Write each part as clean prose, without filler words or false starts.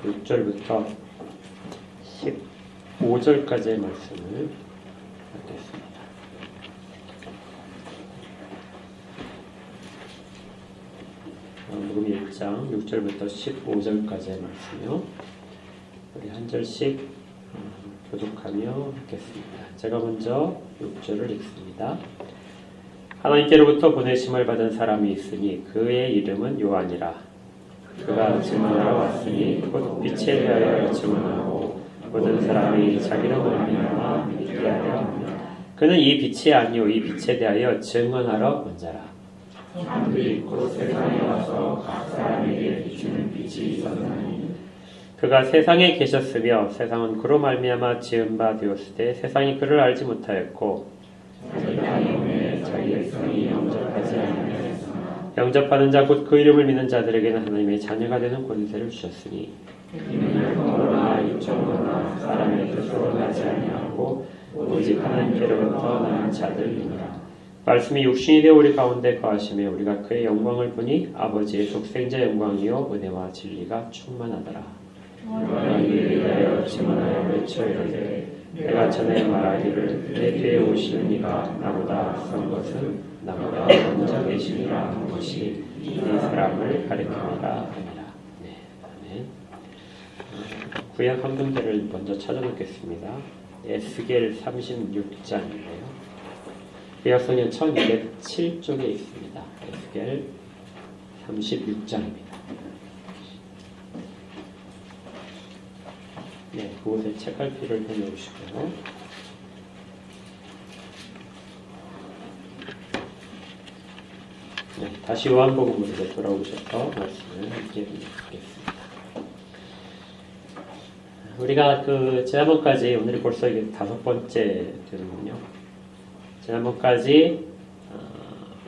6절부터 15절까지의 말씀을 읽겠습니다. 누가복음 1장 6절부터 15절까지의 말씀이요. 우리 한 절씩 교독하며 읽겠습니다. 제가 먼저 6절을 읽습니다. 하나님께로부터 보내심을 받은 사람이 있으니 그의 이름은 요한이라. 그가 증언하러 왔으니 곧 빛에 대하여 증언하고 모든 사람이 자기로 말미암아 믿게 하려 합니다. 그는 이 빛이 아니요 이 빛에 대하여 증언하러 온 자라. 사람들이 곧 세상에 와서 각 사람에게 비추는 빛이 있었나니 그가 세상에 계셨으며 세상은 그로 말미암아 지은 바 되었으되 세상이 그를 알지 못하였고 자기 백성이 영접하지 아니하였으나 영접하는 자 곧 그 이름을 믿는 자들에게는 하나님의 자녀가 되는 권세를 주셨으니 이는 영어나 육정거나 사람의 뜻으로 나지 아니하고 오직 하나님께로부터 나는 자들이니라. 말씀이 육신이 되어 우리 가운데 거하시며 우리가 그의 영광을 보니 아버지의 독생자 영광이요 은혜와 진리가 충만하더라. 너희가 이에 대하여 증언하여 외쳐 이르되 내가 전에 말하기를 내 뒤에 오시는 이가 나보다 앞선 것은 나보다 먼저 계시니라 한 것이 이 사람을 가리킵니다. 네, 아멘. 구약 한문대를 먼저 찾아놓겠습니다. 에스겔 36장인데요. 구약성경 1207쪽에 있습니다. 에스겔 36장입니다. 네, 그곳에 책갈피를 해놓으시고요. 네, 다시 요한복음으로 돌아오셔서 말씀을 함께 듣겠습니다. 우리가 지난번까지 오늘이 벌써 이게 5번째 되는군요. 지난번까지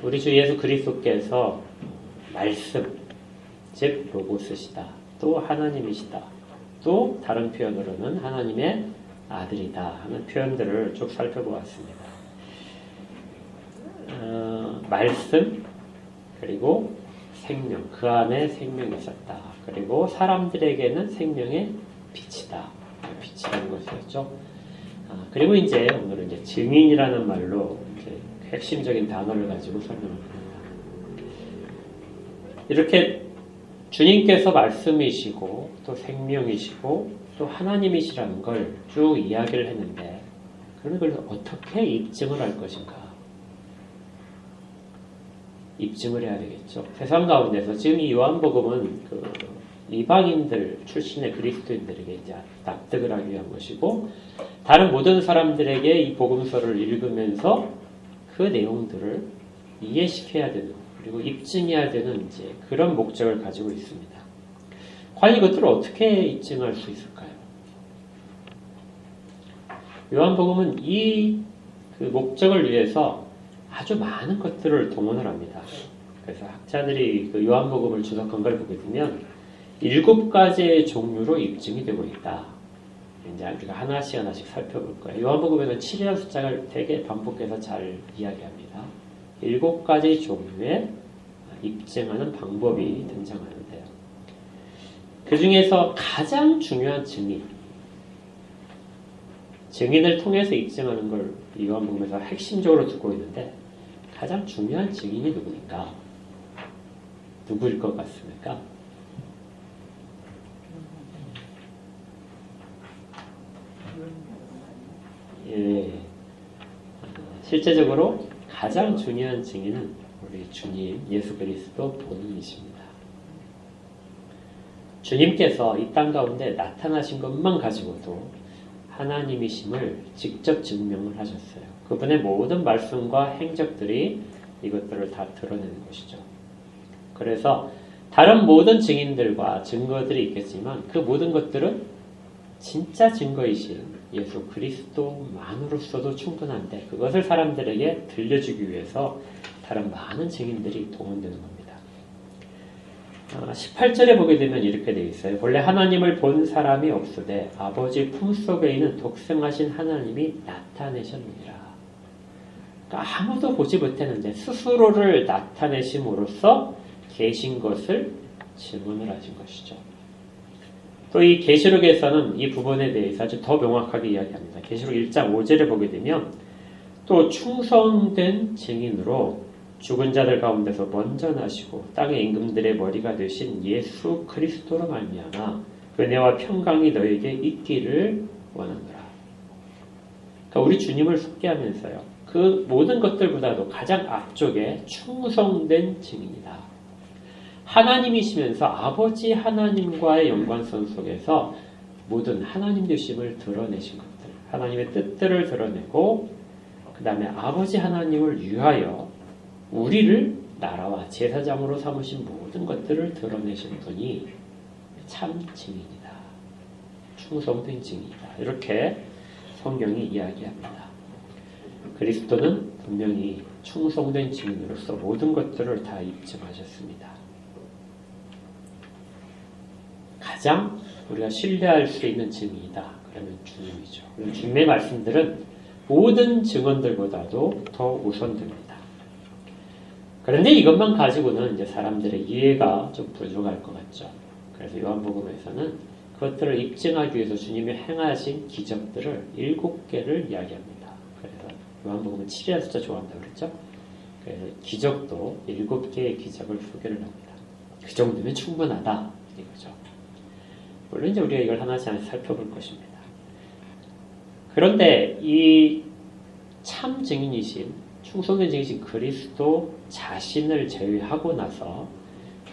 우리 주 예수 그리스도께서 말씀, 즉 로고스시다, 또 하나님이시다, 또 다른 표현으로는 하나님의 아들이다 하는 표현들을 쭉 살펴보았습니다. 말씀, 그리고 생명, 그 안에 생명이 있었다. 그리고 사람들에게는 생명의 빛이다. 빛이라는 것이었죠. 그리고 이제 오늘은 이제 증인이라는 말로 이제 핵심적인 단어를 가지고 설명을 합니다. 이렇게 주님께서 말씀이시고 또 생명이시고 또 하나님이시라는 걸 쭉 이야기를 했는데 그런 걸 어떻게 입증을 할 것인가? 입증을 해야 되겠죠. 세상 가운데서 지금 이 요한복음은 이방인들 출신의 그리스도인들에게 이제 납득을 하기 위한 것이고 다른 모든 사람들에게 이 복음서를 읽으면서 그 내용들을 이해시켜야 되는 그리고 입증해야 되는 이제 그런 목적을 가지고 있습니다. 과연 이것들을 어떻게 입증할 수 있을까요? 요한복음은 이 목적을 위해서 아주 많은 것들을 동원을 합니다. 그래서 학자들이 요한복음을 주석한 걸 보게 되면 7가지의 종류로 입증이 되고 있다. 이제 우리가 하나씩 살펴볼 거예요. 요한복음에는 7이라는 숫자를 되게 반복해서 잘 이야기합니다. 7가지 종류의 입증하는 방법이 등장하는데요. 그 중에서 가장 중요한 증인을 통해서 입증하는 걸 요한복음에서 핵심적으로 두고 있는데 가장 중요한 증인이 누구니까? 누구일 것 같습니까? 예, 실제적으로 가장 중요한 증인은 우리 주님 예수 그리스도 본인이십니다. 주님께서 이 땅 가운데 나타나신 것만 가지고도 하나님이심을 직접 증명을 하셨어요. 그분의 모든 말씀과 행적들이 이것들을 다 드러내는 것이죠. 그래서 다른 모든 증인들과 증거들이 있겠지만 그 모든 것들은 진짜 증거이신 예수 그리스도만으로서도 충분한데 그것을 사람들에게 들려주기 위해서 다른 많은 증인들이 동원되는 겁니다. 18절에 보게 되면 이렇게 되어 있어요. 본래 하나님을 본 사람이 없으되 아버지 품속에 있는 독생하신 하나님이 나타내셨느니라. 그러니까 아무도 보지 못했는데 스스로를 나타내심으로써 계신 것을 증언을 하신 것이죠. 또 이 계시록에서는 이 부분에 대해서 아주 더 명확하게 이야기합니다. 계시록 1장 5절에 보게 되면 또 충성된 증인으로 죽은 자들 가운데서 먼저 나시고 땅의 임금들의 머리가 되신 예수 그리스도로 말미암아 은혜와 평강이 너에게 있기를 원하노라. 그러니까 우리 주님을 속죄하면서요. 그 모든 것들보다도 가장 앞쪽에 충성된 증인이다. 하나님이시면서 아버지 하나님과의 연관성 속에서 모든 하나님 되심을 드러내신 것들, 하나님의 뜻들을 드러내고 그 다음에 아버지 하나님을 위하여 우리를 나라와 제사장으로 삼으신 모든 것들을 드러내신 분이 참 증인이다. 충성된 증인이다. 이렇게 성경이 이야기합니다. 그리스도는 분명히 충성된 증인으로서 모든 것들을 다 입증하셨습니다. 가장 우리가 신뢰할 수 있는 증인이다. 그러면 주님이죠. 주님의 말씀들은 모든 증언들보다도 더 우선됩니다. 그런데 이것만 가지고는 이제 사람들의 이해가 좀 부족할 것 같죠. 그래서 요한복음에서는 그것들을 입증하기 위해서 주님이 행하신 기적들을 7개를 이야기합니다. 그래서 요한복음은 7이라는 숫자 좋아한다고 그랬죠. 그래서 기적도 7개의 기적을 소개를 합니다. 그 정도면 충분하다 이거죠. 물론 이제 우리가 이걸 하나씩 살펴볼 것입니다. 그런데 이 참 증인이신 충성된 증인이신 그리스도 자신을 제외하고 나서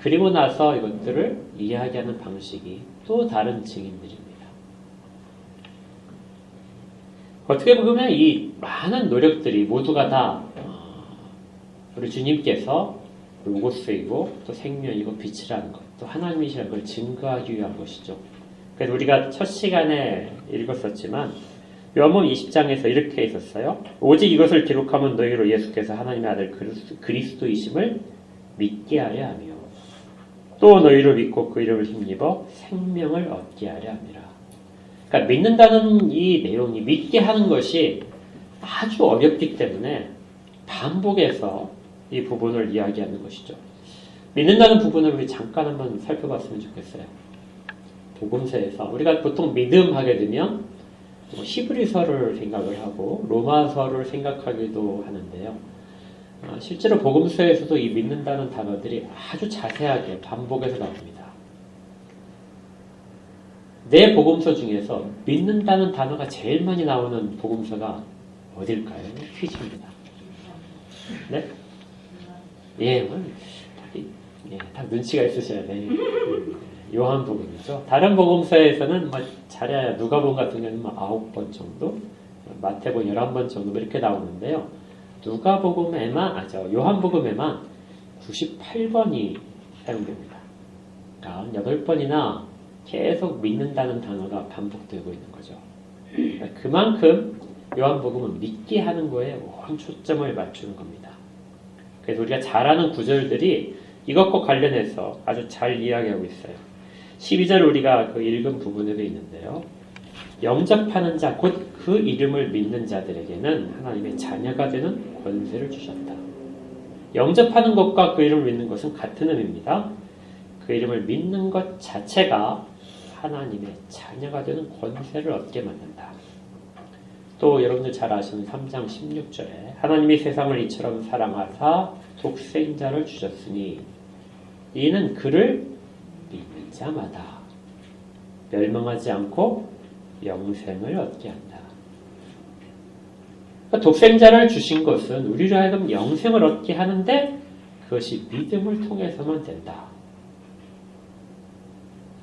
그리고 나서 이것들을 이야기하는 방식이 또 다른 증인들입니다. 어떻게 보면 이 많은 노력들이 모두가 다 우리 주님께서 로고스이고 또 생명이고 빛이라는 것, 또 하나님이시라는 걸 증거하기 위한 것이죠. 그래서 우리가 첫 시간에 읽었었지만 요한복음 20장에서 이렇게 있었어요. 오직 이것을 기록하면 너희로 예수께서 하나님의 아들 그리스도이심을 믿게 하려 하며 또 너희를 믿고 그 이름을 힘입어 생명을 얻게 하려 함이라. 그러니까 믿는다는 이 내용이 믿게 하는 것이 아주 어렵기 때문에 반복해서 이 부분을 이야기하는 것이죠. 믿는다는 부분을 우리 잠깐 한번 살펴봤으면 좋겠어요. 복음서에서 우리가 보통 믿음 하게 되면 히브리서를 생각을 하고 로마서를 생각하기도 하는데요. 실제로 복음서에서도 이 믿는다는 단어들이 아주 자세하게 반복해서 나옵니다. 내 복음서 중에서 믿는다는 단어가 제일 많이 나오는 복음서가 어딜까요? 퀴즈입니다. 네? 예, 다 눈치가 있으셔야 돼. 요한복음이죠. 다른 복음서에서는 잘해야 누가복음 같은 경우는 9번 정도, 마태복음 11번 정도 이렇게 나오는데요. 요한복음에만 98번이 사용됩니다. 그러니까 8번이나 계속 믿는다는 단어가 반복되고 있는 거죠. 그만큼 요한복음은 믿게 하는 거에 온 초점을 맞추는 겁니다. 그래서 우리가 잘 아는 구절들이 이것과 관련해서 아주 잘 이야기하고 있어요. 12절 우리가 그 읽은 부분에도 있는데요. 영접하는 자, 곧 그 이름을 믿는 자들에게는 하나님의 자녀가 되는 권세를 주셨다. 영접하는 것과 그 이름을 믿는 것은 같은 의미입니다. 그 이름을 믿는 것 자체가 하나님의 자녀가 되는 권세를 얻게 만든다. 또 여러분들 잘 아시는 3장 16절에 하나님이 세상을 이처럼 사랑하사 독생자를 주셨으니 이는 그를 믿는 자마다 멸망하지 않고 영생을 얻게 한다. 그러니까 독생자를 주신 것은 우리로 하여금 영생을 얻게 하는데 그것이 믿음을 통해서만 된다.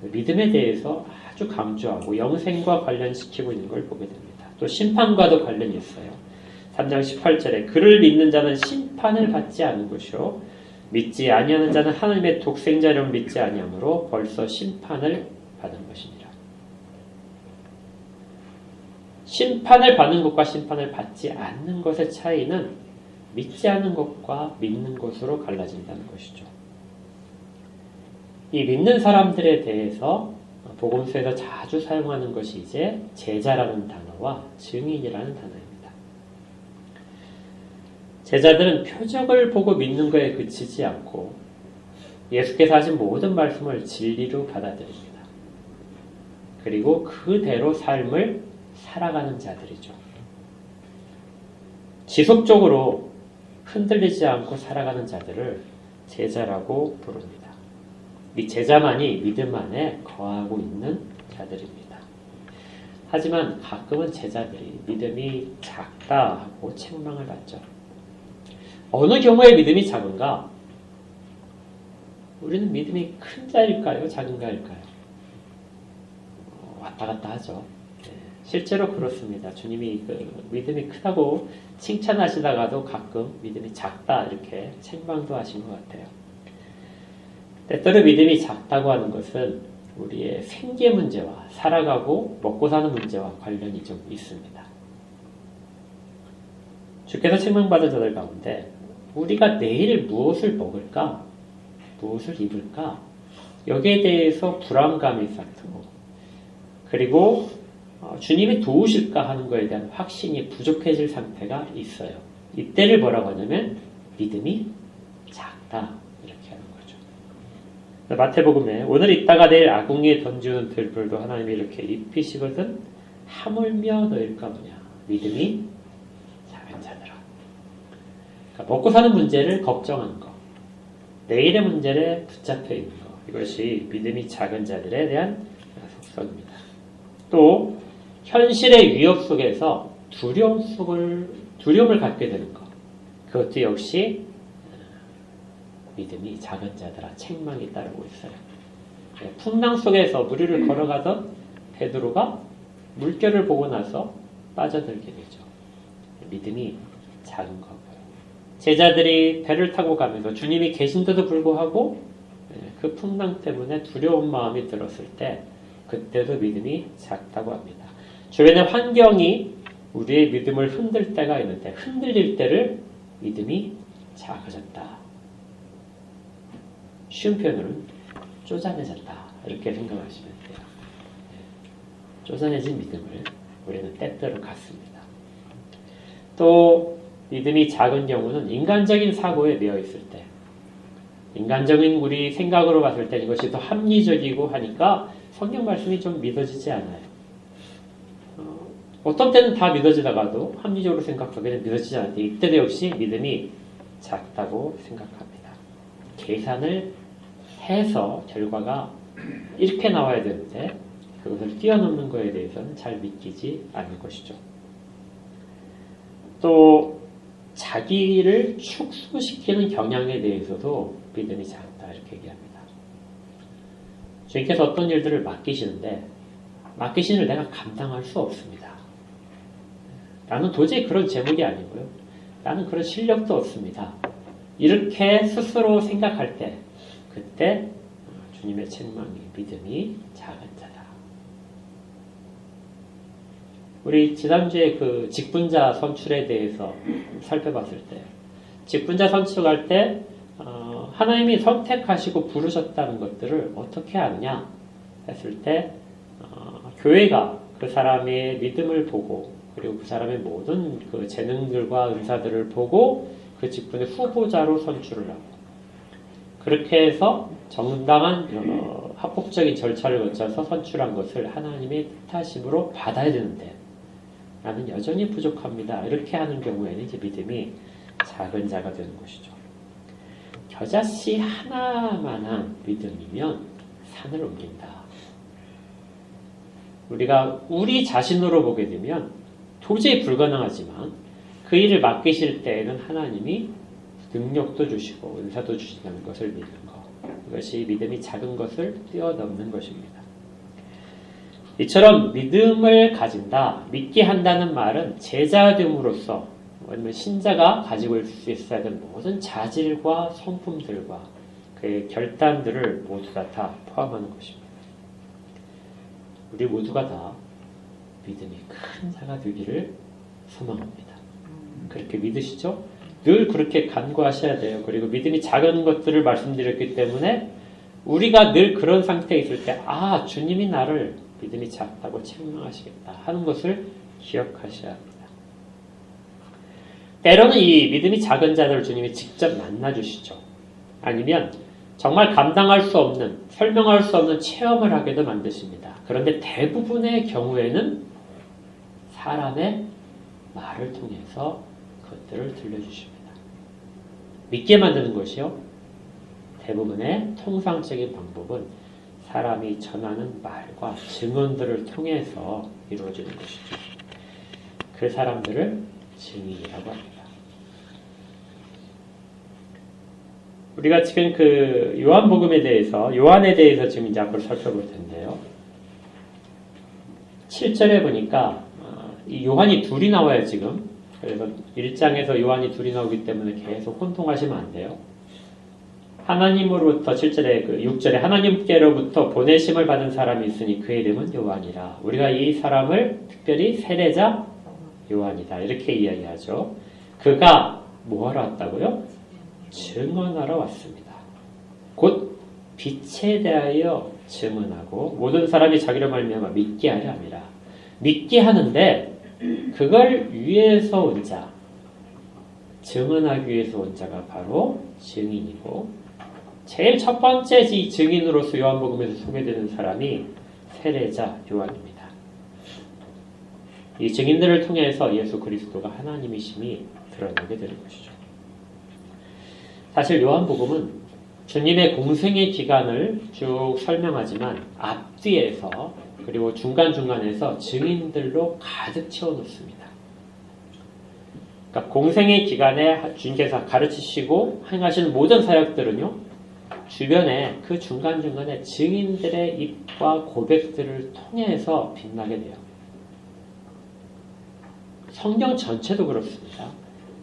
믿음에 대해서 아주 강조하고 영생과 관련시키고 있는 걸 보게 됩니다. 또 심판과도 관련이 있어요. 3장 18절에 그를 믿는 자는 심판을 받지 않은 것이요 믿지 아니하는 자는 하나님의 독생자를 믿지 아니하므로 벌써 심판을 받은 것이니라. 심판을 받는 것과 심판을 받지 않는 것의 차이는 믿지 않는 것과 믿는 것으로 갈라진다는 것이죠. 이 믿는 사람들에 대해서 복음서에서 자주 사용하는 것이 이제 제자라는 단어와 증인이라는 단어입니다. 제자들은 표적을 보고 믿는 것에 그치지 않고 예수께서 하신 모든 말씀을 진리로 받아들입니다. 그리고 그대로 삶을 살아가는 자들이죠. 지속적으로 흔들리지 않고 살아가는 자들을 제자라고 부릅니다. 이 제자만이 믿음 안에 거하고 있는 자들입니다. 하지만 가끔은 제자들이 믿음이 작다 하고 책망을 받죠. 어느 경우에 믿음이 작은가? 우리는 믿음이 큰 자일까요? 작은 자일까요? 왔다 갔다 하죠. 실제로 그렇습니다. 주님이 믿음이 크다고 칭찬하시다가도 가끔 믿음이 작다 이렇게 책망도 하신 것 같아요. 때때로 믿음이 작다고 하는 것은 우리의 생계 문제와 살아가고 먹고 사는 문제와 관련이 좀 있습니다. 주께서 책망받은 자들 가운데 우리가 내일 무엇을 먹을까? 무엇을 입을까? 여기에 대해서 불안감이 쌓이고 그리고 주님이 도우실까 하는 것에 대한 확신이 부족해질 상태가 있어요. 이때를 뭐라고 하냐면 믿음이 작다 이렇게 하는 거죠. 마태복음에 오늘 있다가 내일 아궁이에 던지는 들불도 하나님이 이렇게 입히시거든 하물며 너일까 뭐냐 믿음이 작은 자들아. 그러니까 먹고 사는 문제를 걱정하는 것, 내일의 문제에 붙잡혀 있는 것, 이것이 믿음이 작은 자들에 대한 속성입니다. 또 현실의 위협 속에서 두려움을 갖게 되는 것, 그것도 역시 믿음이 작은 자들아 책망이 따르고 있어요. 풍랑 속에서 무리를 걸어가던 베드로가 물결을 보고 나서 빠져들게 되죠. 믿음이 작은 거고요. 제자들이 배를 타고 가면서 주님이 계신데도 불구하고 그 풍랑 때문에 두려운 마음이 들었을 때 그때도 믿음이 작다고 합니다. 주변의 환경이 우리의 믿음을 흔들 때가 있는데 흔들릴 때를 믿음이 작아졌다. 쉬운 표현으로는 쪼잔해졌다. 이렇게 생각하시면 돼요. 쪼잔해진 믿음을 우리는 때때로 갖습니다. 또 믿음이 작은 경우는 인간적인 사고에 매여 있을 때 인간적인 우리 생각으로 봤을 때 이것이 더 합리적이고 하니까 성경 말씀이 좀 믿어지지 않아요. 어떤 때는 다 믿어지다가도 합리적으로 생각하기에는 믿어지지 않을 때 이때도 역시 믿음이 작다고 생각합니다. 계산을 해서 결과가 이렇게 나와야 되는데 그것을 뛰어넘는 것에 대해서는 잘 믿기지 않는 것이죠. 또 자기를 축소시키는 경향에 대해서도 믿음이 작다 이렇게 얘기합니다. 주님께서 어떤 일들을 맡기시는데 맡기신 일을 내가 감당할 수 없습니다. 나는 도저히 그런 제목이 아니고요. 나는 그런 실력도 없습니다. 이렇게 스스로 생각할 때 그때 주님의 책망이 믿음이 작은 자다. 우리 지난주에 그 직분자 선출에 대해서 살펴봤을 때 직분자 선출할 때 하나님이 선택하시고 부르셨다는 것들을 어떻게 아느냐 했을 때 교회가 그 사람의 믿음을 보고 그리고 그 사람의 모든 그 재능들과 은사들을 보고 그 직분의 후보자로 선출을 하고 그렇게 해서 정당한 합법적인 절차를 거쳐서 선출한 것을 하나님의 뜻하심으로 받아야 되는데 나는 여전히 부족합니다. 이렇게 하는 경우에는 이제 믿음이 작은 자가 되는 것이죠. 겨자씨 하나만한 믿음이면 산을 옮긴다. 우리가 우리 자신으로 보게 되면 도저히 불가능하지만 그 일을 맡기실 때에는 하나님이 능력도 주시고 은사도 주신다는 것을 믿는 것. 이것이 믿음이 작은 것을 뛰어넘는 것입니다. 이처럼 믿음을 가진다, 믿게 한다는 말은 제자됨으로써 아니면 신자가 가지고 있을 수 있어야 되는 모든 자질과 성품들과 그의 결단들을 모두가 다 포함하는 것입니다. 우리 모두가 다 믿음이 큰 자가 되기를 소망합니다. 그렇게 믿으시죠? 늘 그렇게 간구하셔야 돼요. 그리고 믿음이 작은 것들을 말씀드렸기 때문에 우리가 늘 그런 상태에 있을 때 주님이 나를 믿음이 작다고 책망하시겠다 하는 것을 기억하셔야 합니다. 때로는 이 믿음이 작은 자들을 주님이 직접 만나주시죠. 아니면 정말 감당할 수 없는, 설명할 수 없는 체험을 하게도 만드십니다. 그런데 대부분의 경우에는 사람의 말을 통해서 그것들을 들려주십니다. 믿게 만드는 것이요. 대부분의 통상적인 방법은 사람이 전하는 말과 증언들을 통해서 이루어지는 것이죠. 그 사람들을 증인이라고 합니다. 우리가 지금 그 요한에 대해서 지금 이제 앞으로 살펴볼 텐데요. 7절에 보니까 이 요한이 둘이 나와요, 지금. 그래서 1장에서 요한이 둘이 나오기 때문에 계속 혼동하시면 안 돼요. 하나님으로부터 6절에 하나님께로부터 보내심을 받은 사람이 있으니 그의 이름은 요한이라. 우리가 이 사람을 특별히 세례자 요한이다. 이렇게 이야기하죠. 그가 뭐하러 왔다고요? 증언하러 왔습니다. 곧 빛에 대하여 증언하고 모든 사람이 자기로 말미암아 믿게 하려 함이라. 믿게 하는데 그걸 위해서 온 자, 증언하기 위해서 온 자가 바로 증인이고 제일 첫 번째 증인으로서 요한복음에서 소개되는 사람이 세례자 요한입니다. 이 증인들을 통해서 예수 그리스도가 하나님이심이 드러나게 되는 것이죠. 사실 요한복음은 주님의 공생의 기간을 쭉 설명하지만 앞뒤에서 그리고 중간중간에서 증인들로 가득 채워놓습니다. 그러니까 공생의 기간에 주님께서 가르치시고 행하시는 모든 사역들은요. 주변에 그 중간중간에 증인들의 입과 고백들을 통해서 빛나게 돼요. 성경 전체도 그렇습니다.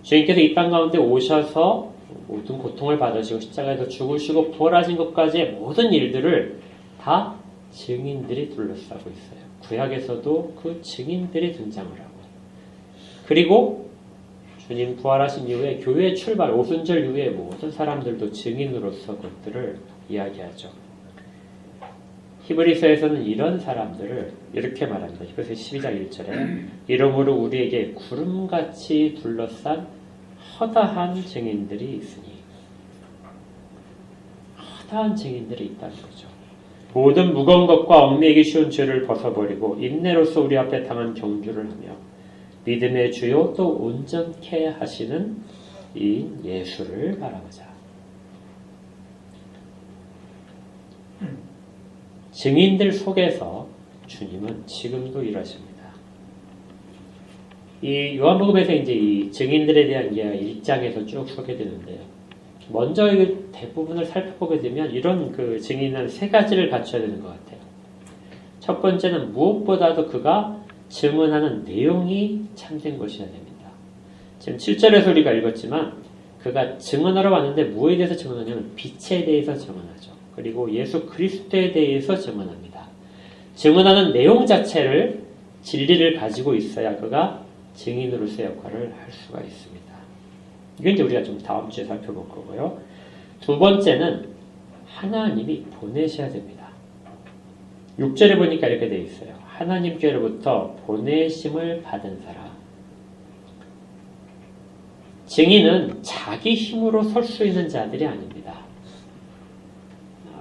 주님께서 이 땅 가운데 오셔서 모든 고통을 받으시고 십자가에서 죽으시고 부활하신 것까지의 모든 일들을 다 증인들이 둘러싸고 있어요. 구약에서도 그 증인들이 등장을 하고 그리고 주님 부활하신 이후에 교회의 출발, 오순절 이후에 모든 사람들도 증인으로서 그것들을 이야기하죠. 히브리서에서는 이런 사람들을 이렇게 말합니다. 히브리서 12장 1절에 이러므로 우리에게 구름같이 둘러싼 허다한 증인들이 있으니 허다한 증인들이 있다는 거죠. 모든 무거운 것과 얽매이기 쉬운 죄를 벗어버리고 인내로서 우리 앞에 당한 경주를 하며 믿음의 주요 또 온전케 하시는 이 예수를 바라보자. 증인들 속에서 주님은 지금도 일하십니다. 이 요한복음에서 이제 이 증인들에 대한 이야기 1장에서 쭉 소개되는데요. 먼저 이 대부분을 살펴보게 되면 이런 그 증인은 세 가지를 갖춰야 되는 것 같아요. 첫 번째는 무엇보다도 그가 증언하는 내용이 참된 것이어야 됩니다. 지금 7절에서 우리가 읽었지만 그가 증언하러 왔는데 무엇에 대해서 증언하냐면 빛에 대해서 증언하죠. 그리고 예수 그리스도에 대해서 증언합니다. 증언하는 내용 자체를 진리를 가지고 있어야 그가 증인으로서의 역할을 할 수가 있습니다. 이건 이제 우리가 좀 다음 주에 살펴볼 거고요. 두 번째는 하나님이 보내셔야 됩니다. 6절에 보니까 이렇게 되어 있어요. 하나님께로부터 보내심을 받은 사람. 증인은 자기 힘으로 설 수 있는 자들이 아닙니다.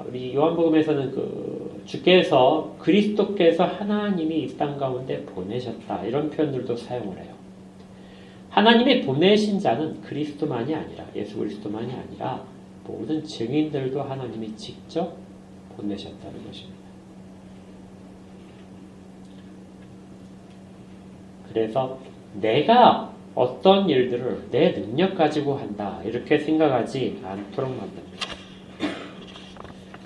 우리 요한복음에서는 주께서 그리스도께서 하나님이 이 땅 가운데 보내셨다 이런 표현들도 사용을 해요. 하나님이 보내신 자는 그리스도만이 아니라 예수 그리스도만이 아니라 모든 증인들도 하나님이 직접 보내셨다는 것입니다. 그래서 내가 어떤 일들을 내 능력 가지고 한다 이렇게 생각하지 않도록 만듭니다.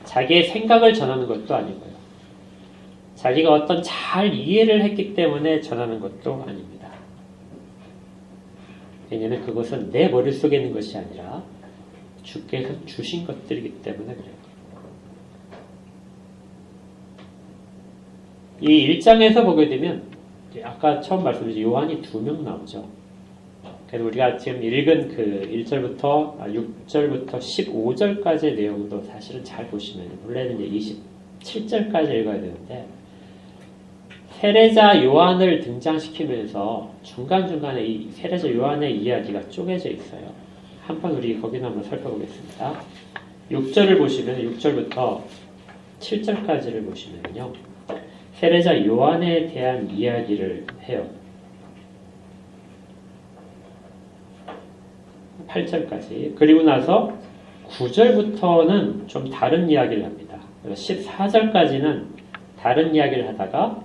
자기의 생각을 전하는 것도 아니고요. 자기가 어떤 잘 이해를 했기 때문에 전하는 것도 아닙니다. 왜냐하면 그것은 내 머릿속에 있는 것이 아니라 주께서 주신 것들이기 때문에 그래요. 이 1장에서 보게 되면 아까 처음 말씀드린 요한이 2명 나오죠. 그래서 우리가 지금 읽은 그 1절부터 6절부터 15절까지의 내용도 사실은 잘 보시면 원래는 이제 27절까지 읽어야 되는데 세례자 요한을 등장시키면서 중간중간에 이 세례자 요한의 이야기가 쪼개져 있어요. 한번 우리 거기는 한번 살펴보겠습니다. 6절을 보시면 6절부터 7절까지를 보시면요. 세례자 요한에 대한 이야기를 해요. 8절까지. 그리고 나서 9절부터는 좀 다른 이야기를 합니다. 14절까지는 다른 이야기를 하다가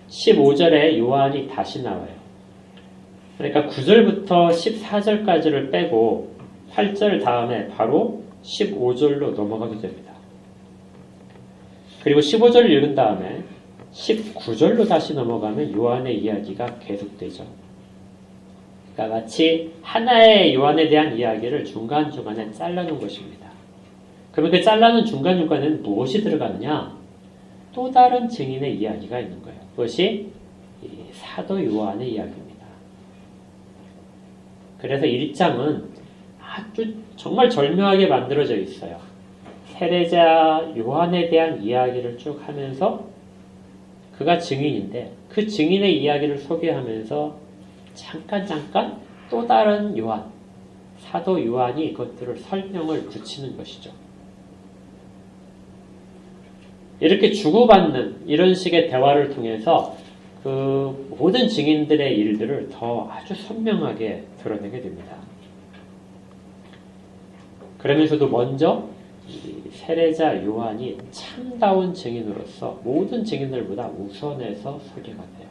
15절에 요한이 다시 나와요. 그러니까 9절부터 14절까지를 빼고 8절 다음에 바로 15절로 넘어가게 됩니다. 그리고 15절을 읽은 다음에 19절로 다시 넘어가면 요한의 이야기가 계속되죠. 그러니까 마치 하나의 요한에 대한 이야기를 중간중간에 잘라놓은 것입니다. 그러면 그 잘라놓은 중간중간에는 무엇이 들어가느냐? 또 다른 증인의 이야기가 있는 거예요. 그것이 사도 요한의 이야기입니다. 그래서 1장은 아주 정말 절묘하게 만들어져 있어요. 세례자 요한에 대한 이야기를 쭉 하면서 그가 증인인데 그 증인의 이야기를 소개하면서 잠깐 또 다른 요한, 사도 요한이 이것들을 설명을 붙이는 것이죠. 이렇게 주고받는 이런 식의 대화를 통해서 그 모든 증인들의 일들을 더 아주 선명하게 드러내게 됩니다. 그러면서도 먼저 이 세례자 요한이 참다운 증인으로서 모든 증인들보다 우선해서 소개가 돼요.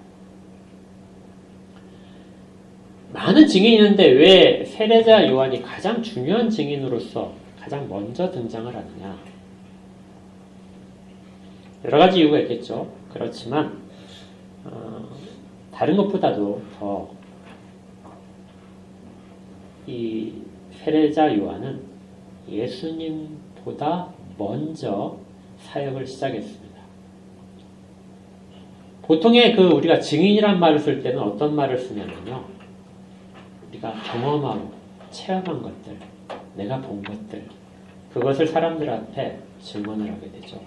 많은 증인이 있는데 왜 세례자 요한이 가장 중요한 증인으로서 가장 먼저 등장을 하느냐? 여러 가지 이유가 있겠죠. 그렇지만 다른 것보다도 더 이 세례자 요한은 예수님보다 먼저 사역을 시작했습니다. 보통의 우리가 증인이란 말을 쓸 때는 어떤 말을 쓰냐면요. 우리가 경험하고 체험한 것들, 내가 본 것들, 그것을 사람들 앞에 증언을 하게 되죠.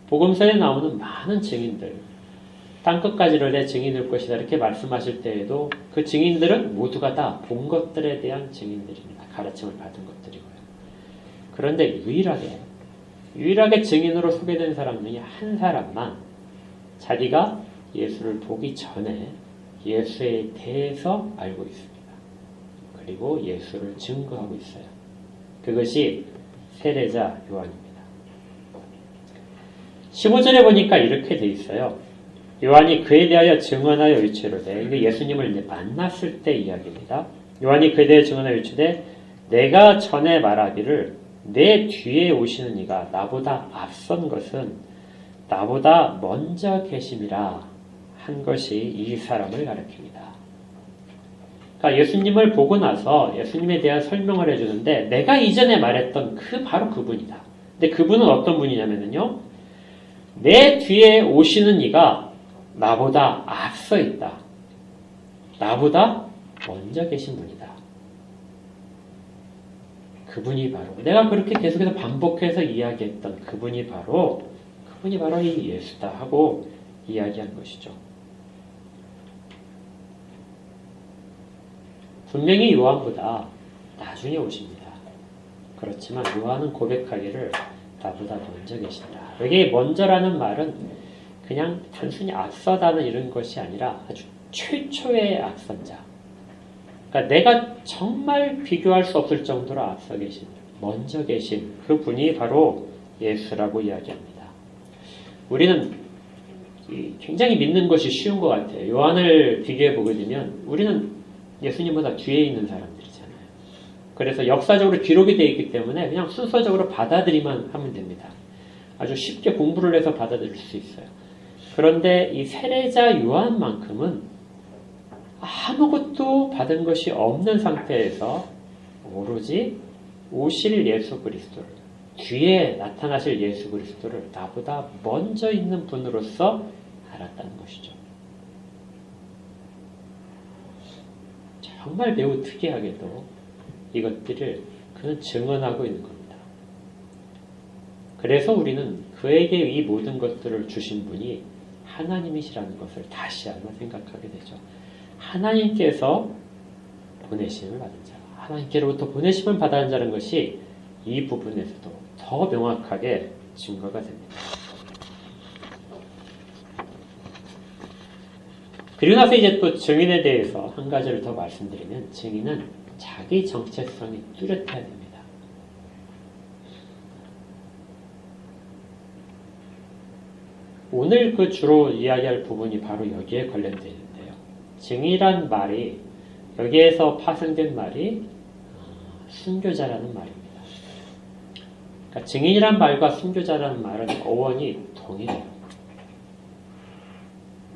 복음서에 나오는 많은 증인들, 땅끝까지를 내 증인일 것이다 이렇게 말씀하실 때에도 그 증인들은 모두가 다 본 것들에 대한 증인들입니다. 가르침을 받은 것들이고요. 그런데 유일하게 증인으로 소개된 사람은 한 사람만 자기가 예수를 보기 전에 예수에 대해서 알고 있습니다. 그리고 예수를 증거하고 있어요. 그것이 세례자 요한입니다. 15절에 보니까 이렇게 돼 있어요. 요한이 그에 대하여 증언하여 일체로되, 이게 예수님을 만났을 때 이야기입니다. 요한이 그에 대하여 증언하여 일체되 내가 전에 말하기를 내 뒤에 오시는 이가 나보다 앞선 것은 나보다 먼저 계심이라 한 것이 이 사람을 가리킵니다. 그러니까 예수님을 보고 나서 예수님에 대한 설명을 해주는데 내가 이전에 말했던 바로 그분이다. 근데 그분은 어떤 분이냐면요. 내 뒤에 오시는 이가 나보다 앞서 있다. 나보다 먼저 계신 분이다. 그분이 바로 내가 그렇게 계속해서 반복해서 이야기했던 그분이 바로 이 예수다 하고 이야기한 것이죠. 분명히 요한보다 나중에 오십니다. 그렇지만 요한은 고백하기를 나보다 먼저 계신다. 여기 먼저라는 말은 그냥 단순히 앞서다는 이런 것이 아니라 아주 최초의 앞선자. 그러니까 내가 정말 비교할 수 없을 정도로 앞서 계신, 먼저 계신 그 분이 바로 예수라고 이야기합니다. 우리는 굉장히 믿는 것이 쉬운 것 같아요. 요한을 비교해 보게 되면 우리는 예수님보다 뒤에 있는 사람들이잖아요. 그래서 역사적으로 기록이 되어 있기 때문에 그냥 순서적으로 받아들이만 하면 됩니다. 아주 쉽게 공부를 해서 받아들일 수 있어요. 그런데 이 세례자 요한만큼은 아무것도 받은 것이 없는 상태에서 오로지 오실 예수 그리스도를, 뒤에 나타나실 예수 그리스도를 나보다 먼저 있는 분으로서 알았다는 것이죠. 정말 매우 특이하게도 이것들을 그는 증언하고 있는 겁니다. 그래서 우리는 그에게 이 모든 것들을 주신 분이 하나님이시라는 것을 다시 한번 생각하게 되죠. 하나님께서 보내심을 받은 자, 하나님께로부터 보내심을 받은 자라는 것이 이 부분에서도 더 명확하게 증거가 됩니다. 그리고 나서 이제 또 증인에 대해서 한 가지를 더 말씀드리면 증인은 자기 정체성이 뚜렷해야 됩니다. 오늘 그 주로 이야기할 부분이 바로 여기에 관련되어 있는데요. 증인이란 말이 여기에서 파생된 말이 순교자라는 말입니다. 그러니까 증인이란 말과 순교자라는 말은 어원이 동일해요.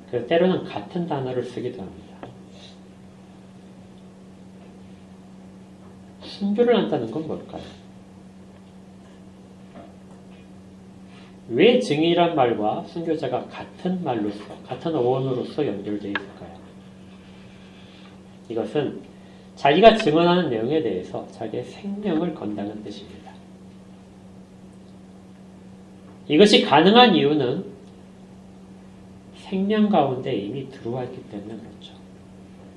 그래서 때로는 같은 단어를 쓰기도 합니다. 순교를 한다는 건 뭘까요? 왜 증인이란 말과 순교자가 같은 말로서, 같은 어원으로서 연결되어 있을까요? 이것은 자기가 증언하는 내용에 대해서 자기의 생명을 건다는 뜻입니다. 이것이 가능한 이유는 생명 가운데 이미 들어와 있기 때문에 그렇죠.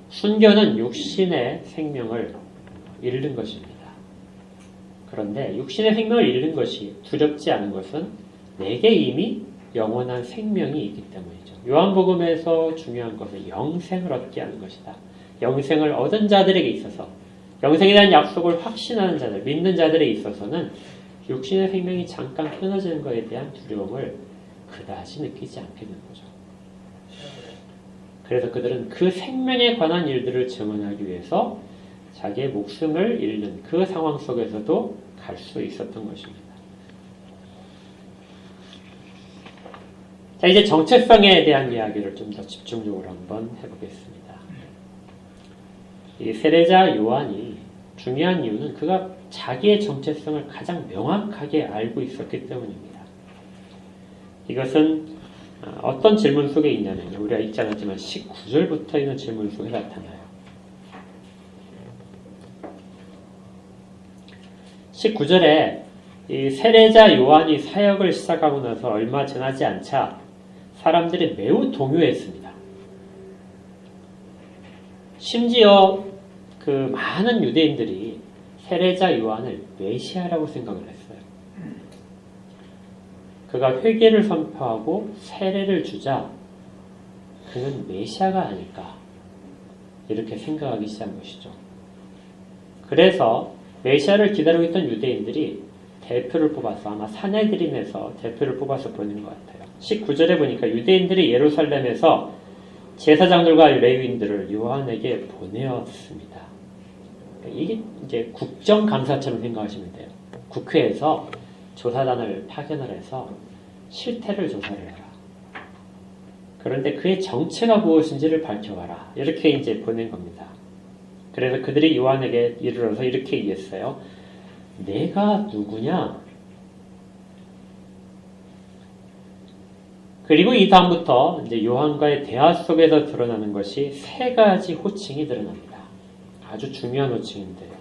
순교는 육신의 생명을 잃는 것입니다. 그런데 육신의 생명을 잃는 것이 두렵지 않은 것은 내게 이미 영원한 생명이 있기 때문이죠. 요한복음에서 중요한 것은 영생을 얻게 하는 것이다. 영생을 얻은 자들에게 있어서 영생에 대한 약속을 확신하는 자들, 믿는 자들에 있어서는 육신의 생명이 잠깐 끊어지는 것에 대한 두려움을 그다지 느끼지 않게 되는 거죠. 그래서 그들은 그 생명에 관한 일들을 증언하기 위해서 자기의 목숨을 잃는 그 상황 속에서도 갈 수 있었던 것입니다. 자, 이제 정체성에 대한 이야기를 좀 더 집중적으로 한번 해보겠습니다. 이 세례자 요한이 중요한 이유는 그가 자기의 정체성을 가장 명확하게 알고 있었기 때문입니다. 이것은 어떤 질문 속에 있냐면 우리가 읽지 않았지만 19절부터 있는 질문 속에 나타나요. 19절에 이 세례자 요한이 사역을 시작하고 나서 얼마 지나지 않자 사람들이 매우 동요했습니다. 심지어 그 많은 유대인들이 세례자 요한을 메시아라고 생각을 했어요. 그가 회개를 선포하고 세례를 주자 그는 메시아가 아닐까 이렇게 생각하기 시작한 것이죠. 그래서 메시아를 기다리고 있던 유대인들이 대표를 뽑아서 아마 사내들인에서 대표를 뽑아서 보낸 것 같아요. 19절에 보니까 유대인들이 예루살렘에서 제사장들과 레위인들을 요한에게 보내었습니다. 이게 이제 국정감사처럼 생각하시면 돼요. 국회에서 조사단을 파견을 해서 실태를 조사를 해라. 그런데 그의 정체가 무엇인지를 밝혀와라. 이렇게 이제 보낸 겁니다. 그래서 그들이 요한에게 이르러서 이렇게 얘기했어요. 내가 누구냐? 그리고 이 다음부터 이제 요한과의 대화 속에서 드러나는 것이 세 가지 호칭이 드러납니다. 아주 중요한 호칭인데요.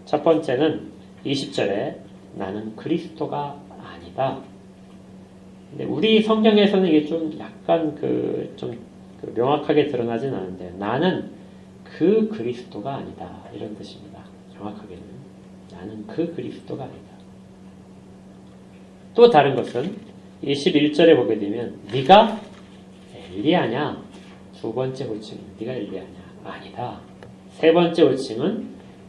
첫 번째는 20절에 나는 그리스도가 아니다. 근데 우리 성경에서는 이게 좀 약간 명확하게 드러나진 않은데 나는 그 그리스도가 아니다. 이런 뜻입니다. 정확하게는 나는 그 그리스도가 아니다. 또 다른 것은 21절에 보게 되면 네가 엘리야냐? 두 번째 호칭은 네가 엘리야냐? 아니다. 세 번째 호칭은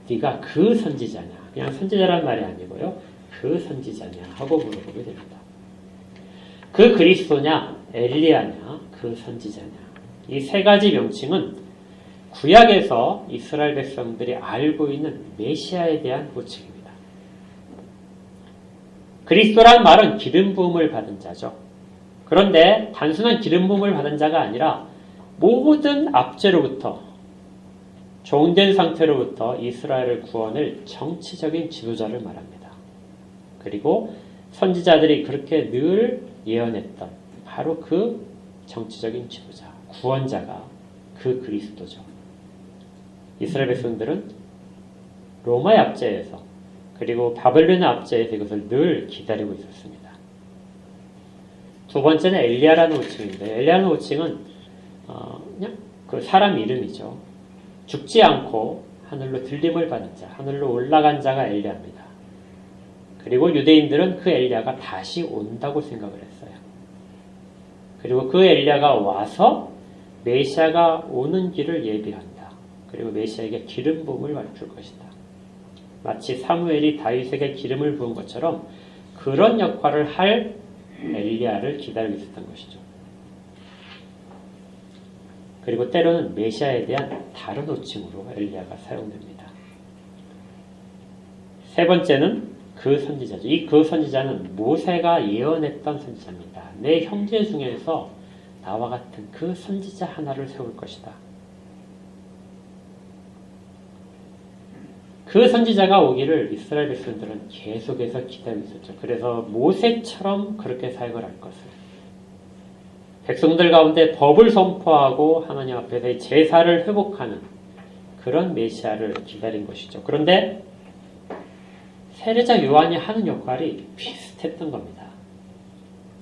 네가 그 선지자냐? 그냥 선지자란 말이 아니고요. 그 선지자냐? 하고 물어보게 됩니다. 그 그리스도냐? 엘리야냐? 그 선지자냐? 이 세 가지 명칭은 구약에서 이스라엘 백성들이 알고 있는 메시아에 대한 호칭입니다. 그리스도란 말은 기름 부음을 받은 자죠. 그런데 단순한 기름 부음을 받은 자가 아니라 모든 압제로부터 종된 상태로부터 이스라엘을 구원을 정치적인 지도자를 말합니다. 그리고 선지자들이 그렇게 늘 예언했던 바로 그 정치적인 지도자, 구원자가 그 그리스도죠. 이스라엘 백성들은 로마의 압제에서 그리고 바벨론의 압제에서 이것을 늘 기다리고 있었습니다. 두 번째는 엘리야라는 호칭인데 엘리야라는 호칭은 그냥 그 사람 이름이죠. 죽지 않고 하늘로 들림을 받은 자, 하늘로 올라간 자가 엘리야입니다. 그리고 유대인들은 그 엘리야가 다시 온다고 생각을 했어요. 그리고 그 엘리야가 와서 메시아가 오는 길을 예비한다. 그리고 메시아에게 기름 부음을 줄 것이다. 마치 사무엘이 다윗에게 기름을 부은 것처럼 그런 역할을 할 엘리야를 기다리고 있었던 것이죠. 그리고 때로는 메시아에 대한 다른 호칭으로 엘리야가 사용됩니다. 세 번째는 그 선지자죠. 이 그 선지자는 모세가 예언했던 선지자입니다. 내 형제 중에서 나와 같은 그 선지자 하나를 세울 것이다. 그 선지자가 오기를 이스라엘 백성들은 계속해서 기다리고 있었죠. 그래서 모세처럼 그렇게 사역을 할 것을. 백성들 가운데 법을 선포하고 하나님 앞에서의 제사를 회복하는 그런 메시아를 기다린 것이죠. 그런데 세례자 요한이 하는 역할이 비슷했던 겁니다.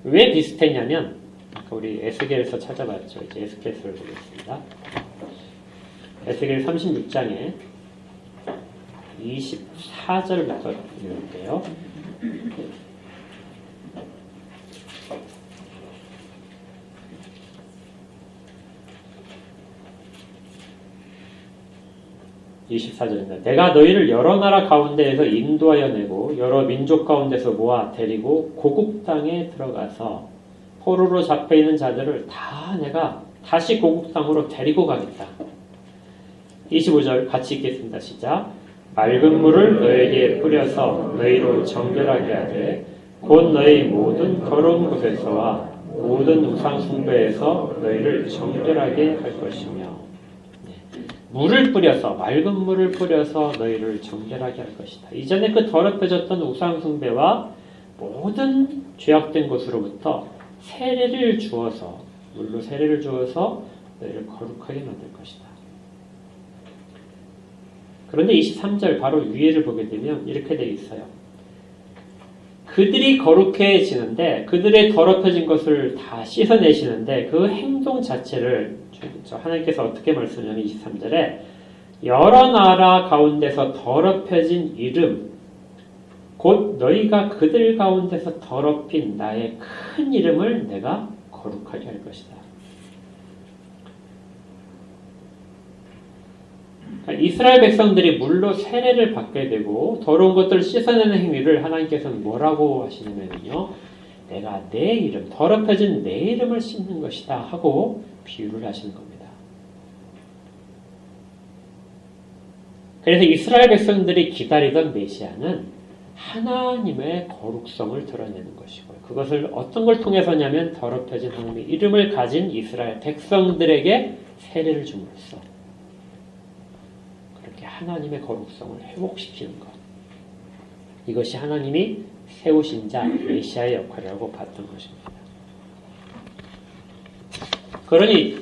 왜 비슷했냐면 아까 우리 에스겔에서 찾아봤죠. 이제 에스겔서를 보겠습니다. 에스겔 36장에 24절부터 읽을게요. 내가 너희를 여러 나라 가운데에서 인도하여 내고 여러 민족 가운데서 모아 데리고 고국 땅에 들어가서 포로로 잡혀있는 자들을 다 내가 다시 고국 땅으로 데리고 가겠다. 25절 같이 읽겠습니다. 시작. 맑은 물을 너에게 뿌려서 너희로 정결하게 하되 곧 너희 모든 거룩한 곳에서와 모든 우상 숭배에서 너희를 정결하게 할 것이며 물을 뿌려서 맑은 물을 뿌려서 너희를 정결하게 할 것이다. 이전에 그 더럽혀졌던 우상 숭배와 모든 죄악된 곳으로부터 세례를 주어서 물로 세례를 주어서 너희를 거룩하게 만들 것이다. 그런데 23절 바로 위에를 보게 되면 이렇게 되어 있어요. 그들이 거룩해지는데 그들의 더럽혀진 것을 다 씻어내시는데 그 행동 자체를 하나님께서 어떻게 말씀하냐면 23절에 여러 나라 가운데서 더럽혀진 이름 곧 너희가 그들 가운데서 더럽힌 나의 큰 이름을 내가 거룩하게 할 것이다. 이스라엘 백성들이 물로 세례를 받게 되고 더러운 것들을 씻어내는 행위를 하나님께서는 뭐라고 하시냐면요. 내가 내 이름, 더럽혀진 내 이름을 씻는 것이다 하고 비유를 하시는 겁니다. 그래서 이스라엘 백성들이 기다리던 메시아는 하나님의 거룩성을 드러내는 것이고요. 그것을 어떤 걸 통해서냐면 더럽혀진 하나님의 이름을 가진 이스라엘 백성들에게 세례를 줌으로써 그렇게 하나님의 거룩성을 회복시키는 것. 이것이 하나님이 세우신 자 메시아의 역할이라고 봤던 것입니다. 그러니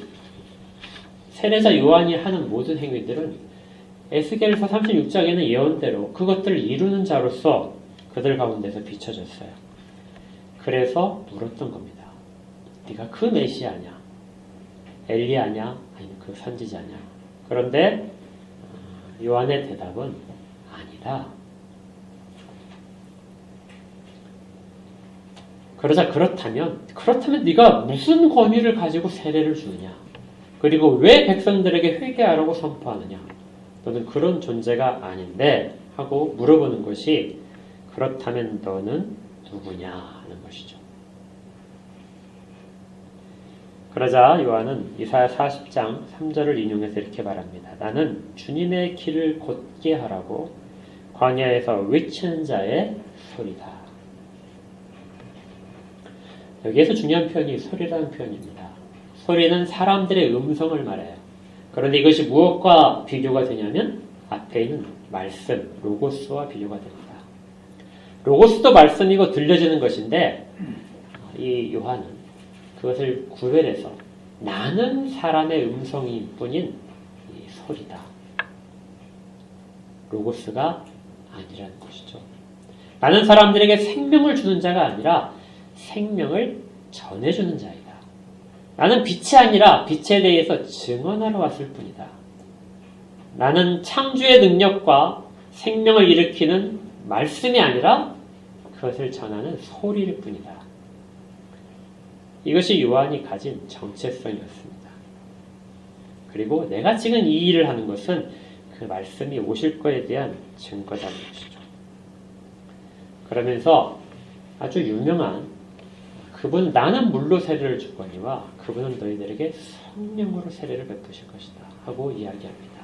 세례자 요한이 하는 모든 행위들은 에스겔서 36장에는 예언대로 그것들을 이루는 자로서 그들 가운데서 비춰졌어요. 그래서 물었던 겁니다. 네가 그 메시아냐? 엘리야냐? 아니면 그 선지자냐? 그런데 요한의 대답은 아니다. 그러자 그렇다면 네가 무슨 권위를 가지고 세례를 주느냐? 그리고 왜 백성들에게 회개하라고 선포하느냐? 너는 그런 존재가 아닌데 하고 물어보는 것이 그렇다면 너는 누구냐 하는 것이죠. 그러자 요한은 이사야 40장 3절을 인용해서 이렇게 말합니다. 나는 주님의 길을 곧게 하라고 광야에서 외치는 자의 소리다. 여기에서 중요한 표현이 소리라는 표현입니다. 소리는 사람들의 음성을 말해요. 그런데 이것이 무엇과 비교가 되냐면 앞에 있는 말씀, 로고스와 비교가 됩니다. 로고스도 말씀이고 들려지는 것인데 이 요한은 그것을 구별해서 나는 사람의 음성일 뿐인 이 소리다. 로고스가 아니라는 것이죠. 나는 사람들에게 생명을 주는 자가 아니라 생명을 전해주는 자이다. 나는 빛이 아니라 빛에 대해서 증언하러 왔을 뿐이다. 나는 창조의 능력과 생명을 일으키는 말씀이 아니라 그것을 전하는 소리일 뿐이다. 이것이 요한이 가진 정체성이었습니다. 그리고 내가 지금 이 일을 하는 것은 그 말씀이 오실 거에 대한 증거다는 것이죠. 그러면서 아주 유명한 그분 나는 물로 세례를 주거니와 그분은 너희들에게 성령으로 세례를 베푸실 것이다 하고 이야기합니다.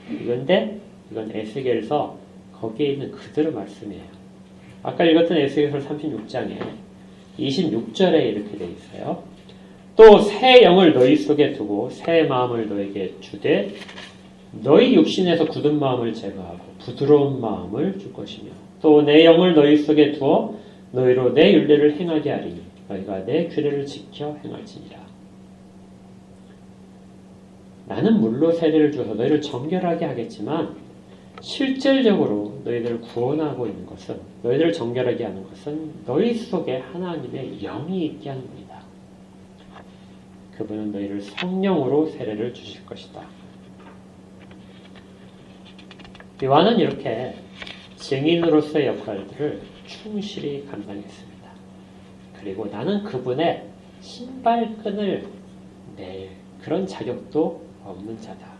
그런데 이건 에스겔서 거기에 있는 그대로 말씀이에요. 아까 읽었던 에스겔서 36장에 26절에 이렇게 되어 있어요. 또 새 영을 너희 속에 두고 새 마음을 너에게 주되 너희 육신에서 굳은 마음을 제거하고 부드러운 마음을 줄 것이며 또 내 영을 너희 속에 두어 너희로 내 율례를 행하게 하리니 너희가 내 규례를 지켜 행할지니라. 나는 물로 세례를 주어서 너희를 정결하게 하겠지만 실질적으로 너희들을 구원하고 있는 것은 너희들을 정결하게 하는 것은 너희 속에 하나님의 영이 있게 하는 겁니다. 그분은 너희를 성령으로 세례를 주실 것이다. 요한은 이렇게 증인으로서의 역할들을 충실히 감당했습니다. 그리고 나는 그분의 신발끈을 낼 그런 자격도 없는 자다.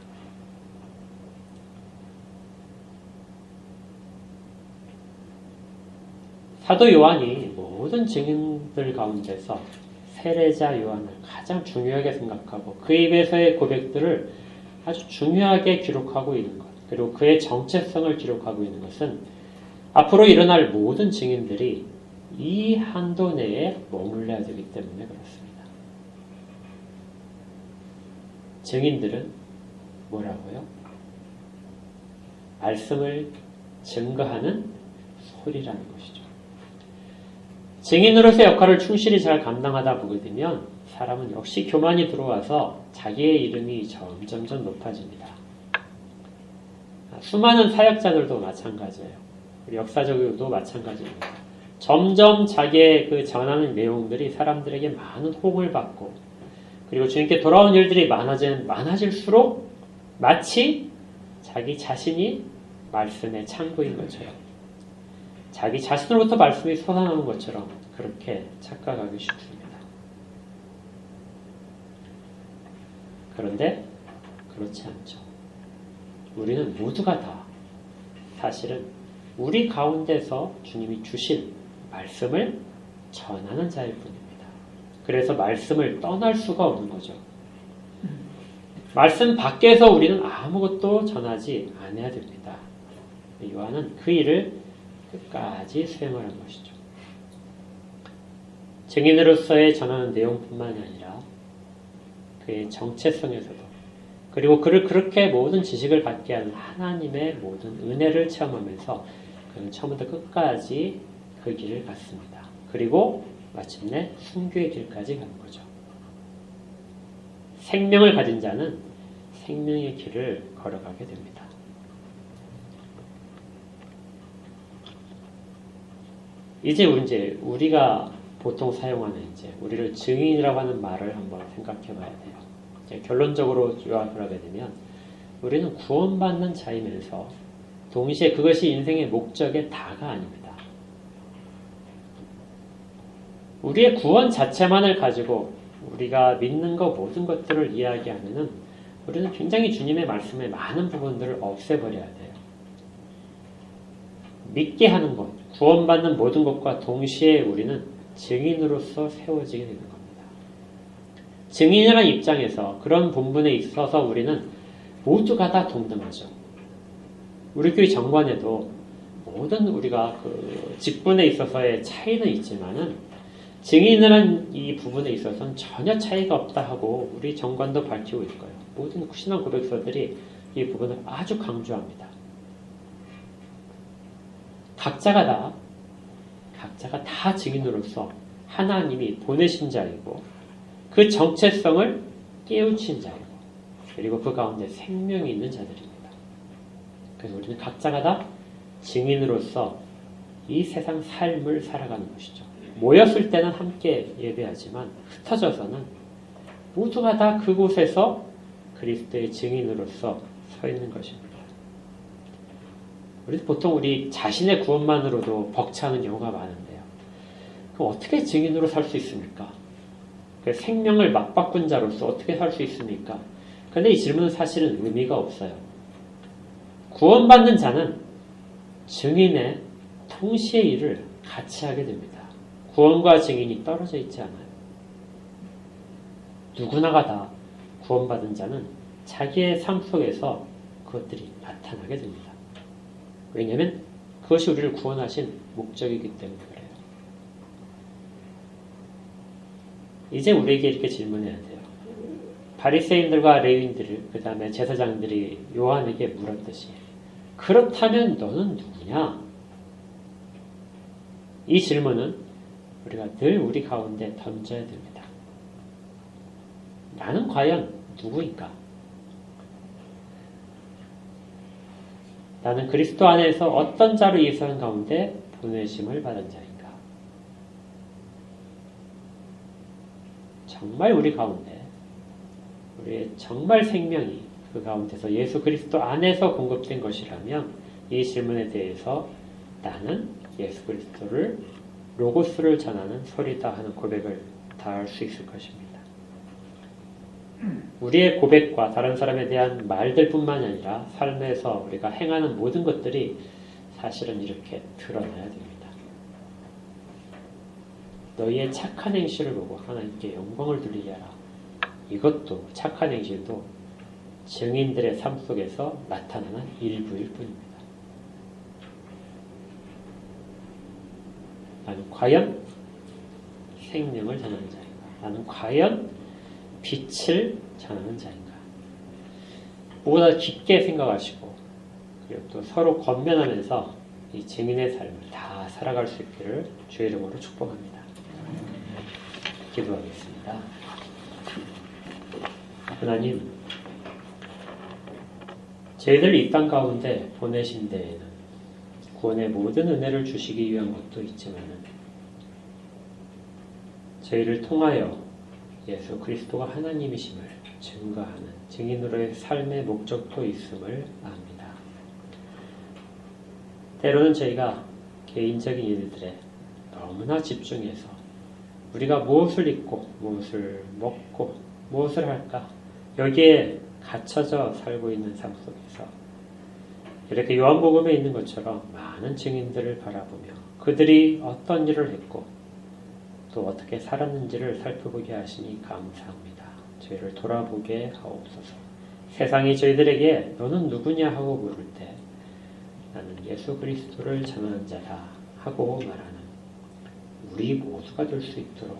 사도 요한이 모든 증인들 가운데서 세례자 요한을 가장 중요하게 생각하고 그 입에서의 고백들을 아주 중요하게 기록하고 있는 것, 그리고 그의 정체성을 기록하고 있는 것은 앞으로 일어날 모든 증인들이 이 한도 내에 머물러야 되기 때문에 그렇습니다. 증인들은 뭐라고요? 말씀을 증거하는 소리라는 것이죠. 증인으로서의 역할을 충실히 잘 감당하다 보게 되면 사람은 역시 교만이 들어와서 자기의 이름이 점점점 높아집니다. 수많은 사역자들도 마찬가지예요. 우리 역사적으로도 마찬가지입니다. 점점 자기의 그 전하는 내용들이 사람들에게 많은 호응을 받고 그리고 주님께 돌아온 일들이 많아질수록 마치 자기 자신이 말씀의 창구인 것처럼 자기 자신으로부터 말씀이 솟아나는 것처럼 그렇게 착각하기 쉽습니다. 그런데 그렇지 않죠. 우리는 모두가 다 사실은 우리 가운데서 주님이 주신 말씀을 전하는 자일 뿐입니다. 그래서 말씀을 떠날 수가 없는 거죠. 말씀 밖에서 우리는 아무것도 전하지 않아야 됩니다. 요한은 그 일을 끝까지 수행하는 것이죠. 증인으로서의 전하는 내용뿐만이 아니라 그의 정체성에서도 그리고 그를 그렇게 모든 지식을 받게 하는 하나님의 모든 은혜를 체험하면서 그는 처음부터 끝까지 그 길을 갔습니다. 그리고 마침내 순교의 길까지 가는 거죠. 생명을 가진 자는 생명의 길을 걸어가게 됩니다. 이제 우리가 보통 사용하는 우리를 증인이라고 하는 말을 한번 생각해 봐야 돼요. 결론적으로 요약을 하게 되면 우리는 구원받는 자이면서 동시에 그것이 인생의 목적의 다가 아닙니다. 우리의 구원 자체만을 가지고 우리가 믿는 것 모든 것들을 이야기하면은 우리는 굉장히 주님의 말씀의 많은 부분들을 없애버려야 돼요. 믿게 하는 것, 구원받는 모든 것과 동시에 우리는 증인으로서 세워지게 되는 겁니다. 증인이라는 입장에서 그런 본분에 있어서 우리는 모두가 다 동등하죠. 우리 교회 정관에도 모든 우리가 그 직분에 있어서의 차이는 있지만은 증인이라는 이 부분에 있어서는 전혀 차이가 없다 하고 우리 정관도 밝히고 있을 거예요. 모든 신앙 고백서들이 이 부분을 아주 강조합니다. 각자가 다 증인으로서 하나님이 보내신 자이고 그 정체성을 깨우친 자이고 그리고 그 가운데 생명이 있는 자들입니다. 그래서 우리는 각자가 다 증인으로서 이 세상 삶을 살아가는 것이죠. 모였을 때는 함께 예배하지만 흩어져서는 모두가 다 그곳에서 그리스도의 증인으로서 서 있는 것입니다. 우리 보통 우리 자신의 구원만으로도 벅차는 경우가 많은데요. 그럼 어떻게 증인으로 살 수 있습니까? 생명을 맞바꾼 자로서 어떻게 살 수 있습니까? 그런데 이 질문은 사실은 의미가 없어요. 구원받는 자는 증인의 동시에 일을 같이 하게 됩니다. 구원과 증인이 떨어져 있지 않아요. 누구나가 다 구원받은 자는 자기의 삶 속에서 그것들이 나타나게 됩니다. 왜냐하면 그것이 우리를 구원하신 목적이기 때문에 그래요. 이제 우리에게 이렇게 질문해야 돼요. 바리새인들과 레위인들, 그 다음에 제사장들이 요한에게 물었듯이 그렇다면 너는 누구냐? 이 질문은 우리가 늘 우리 가운데 던져야 됩니다. 나는 과연 누구인가? 나는 그리스도 안에서 어떤 자로 이 세상 가운데 보내심을 받은 자인가? 정말 우리 가운데 우리의 정말 생명이 그 가운데서 예수 그리스도 안에서 공급된 것이라면 이 질문에 대해서 나는 예수 그리스도를 로고스를 전하는 소리다 하는 고백을 다 할 수 있을 것입니다. 우리의 고백과 다른 사람에 대한 말들뿐만 아니라 삶에서 우리가 행하는 모든 것들이 사실은 이렇게 드러나야 됩니다. 너희의 착한 행실을 보고 하나님께 영광을 돌리게 하라. 이것도 착한 행실도 증인들의 삶 속에서 나타나는 일부일 뿐입니다. 나는 과연 생명을 전하는 자인가? 나는 과연 빛을 전하는 자인가? 무엇보다 깊게 생각하시고 그리고 또 서로 권면하면서 이 증인의 삶을 다 살아갈 수 있기를 주의 이름으로 축복합니다. 기도하겠습니다. 하나님, 저희들 이 땅 가운데 보내신 데에는 구원의 모든 은혜를 주시기 위한 것도 있지만 저희를 통하여 예수 그리스도가 하나님이심을 증거하는 증인으로의 삶의 목적도 있음을 압니다. 때로는 저희가 개인적인 일들에 너무나 집중해서 우리가 무엇을 입고 무엇을 먹고 무엇을 할까 여기에 갇혀져 살고 있는 삶 속에서 이렇게 요한복음에 있는 것처럼 많은 증인들을 바라보며 그들이 어떤 일을 했고 또 어떻게 살았는지를 살펴보게 하시니 감사합니다. 저희를 돌아보게 하옵소서. 세상이 저희들에게 너는 누구냐 하고 물을 때 나는 예수 그리스도를 전하는 자다 하고 말하는 우리 모두가 될 수 있도록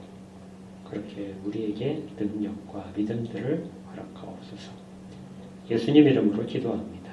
그렇게 우리에게 능력과 믿음들을 허락하옵소서. 예수님 이름으로 기도합니다.